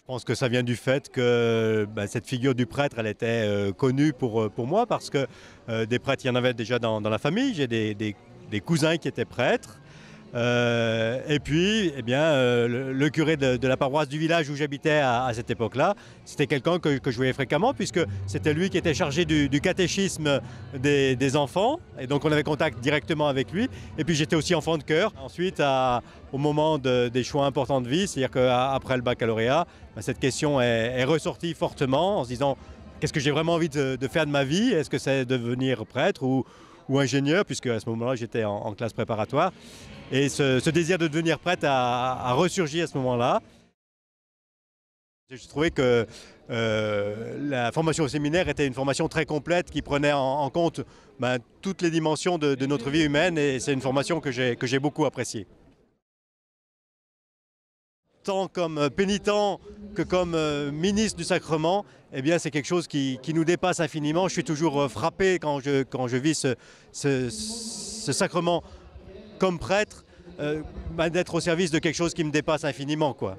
Je pense que ça vient du fait que cette figure du prêtre, elle était connue pour moi parce que des prêtres, il y en avait déjà dans la famille. J'ai des cousins qui étaient prêtres. Et puis, eh bien, le curé de la paroisse du village où j'habitais à cette époque-là, c'était quelqu'un que je voyais fréquemment puisque c'était lui qui était chargé du catéchisme des enfants. Et donc, on avait contact directement avec lui. Et puis, j'étais aussi enfant de chœur. Ensuite, au moment des choix importants de vie, c'est-à-dire qu'après le baccalauréat, cette question est ressortie fortement en se disant qu'est-ce que j'ai vraiment envie de faire de ma vie? Est-ce que c'est devenir prêtre ou ingénieur, puisque à ce moment-là, j'étais en classe préparatoire. Et ce désir de devenir prêtre a ressurgi à ce moment-là. Je trouvais que la formation au séminaire était une formation très complète qui prenait en compte toutes les dimensions de notre vie humaine, et c'est une formation que j'ai beaucoup appréciée. Tant comme pénitent que comme ministre du sacrement, eh bien, c'est quelque chose qui nous dépasse infiniment. Je suis toujours frappé quand je vis ce sacrement comme prêtre, d'être au service de quelque chose qui me dépasse infiniment, quoi.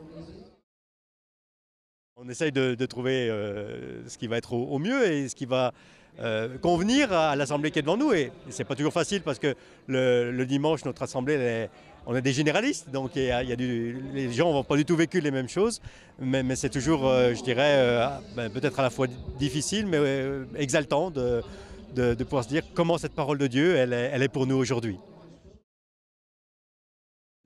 On essaye de trouver ce qui va être au mieux et ce qui va convenir à l'assemblée qui est devant nous. Et c'est pas toujours facile parce que le dimanche, notre assemblée, on est des généralistes, donc les gens n'ont pas du tout vécu les mêmes choses. Mais c'est toujours, je dirais, peut-être à la fois difficile, mais exaltant de pouvoir se dire comment cette parole de Dieu, elle est pour nous aujourd'hui.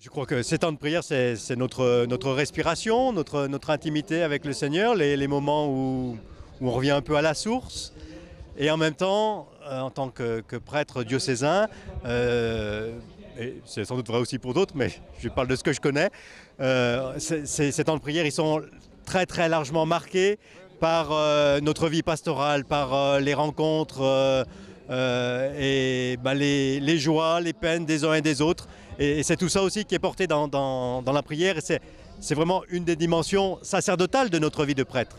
Je crois que ces temps de prière, c'est notre respiration, notre intimité avec le Seigneur, les moments où on revient un peu à la source. Et en même temps, en tant que prêtre diocésain, et c'est sans doute vrai aussi pour d'autres, mais je parle de ce que je connais, ces temps de prière, ils sont très très largement marqués par notre vie pastorale, par les rencontres et les joies, les peines des uns et des autres. Et c'est tout ça aussi qui est porté dans la prière. Et c'est vraiment une des dimensions sacerdotales de notre vie de prêtre.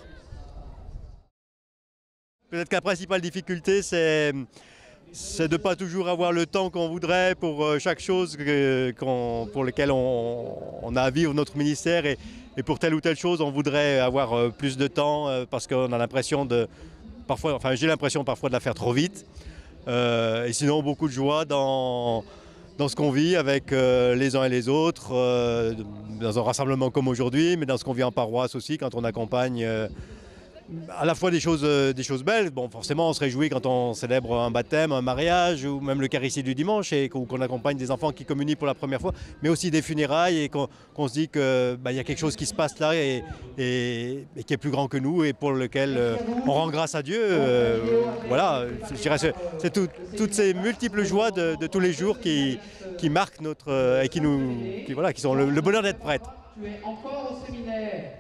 Peut-être que la principale difficulté, c'est de ne pas toujours avoir le temps qu'on voudrait pour chaque chose pour laquelle on a à vivre notre ministère. Et pour telle ou telle chose, on voudrait avoir plus de temps parce qu'on a l'impression j'ai l'impression parfois de la faire trop vite. Et sinon, beaucoup de joie dans ce qu'on vit avec les uns et les autres, dans un rassemblement comme aujourd'hui, mais dans ce qu'on vit en paroisse aussi, quand on accompagne à la fois des choses belles. Bon, forcément, on se réjouit quand on célèbre un baptême, un mariage, ou même l'Eucharistie du dimanche, et qu'on accompagne des enfants qui communient pour la première fois, mais aussi des funérailles, et qu'on se dit qu'il y a quelque chose qui se passe là, et qui est plus grand que nous, et pour lequel on rend grâce à Dieu. Voilà, je dirais, c'est toutes ces multiples joies de tous les jours qui marquent et qui sont le bonheur d'être prêtre. Tu es encore au séminaire.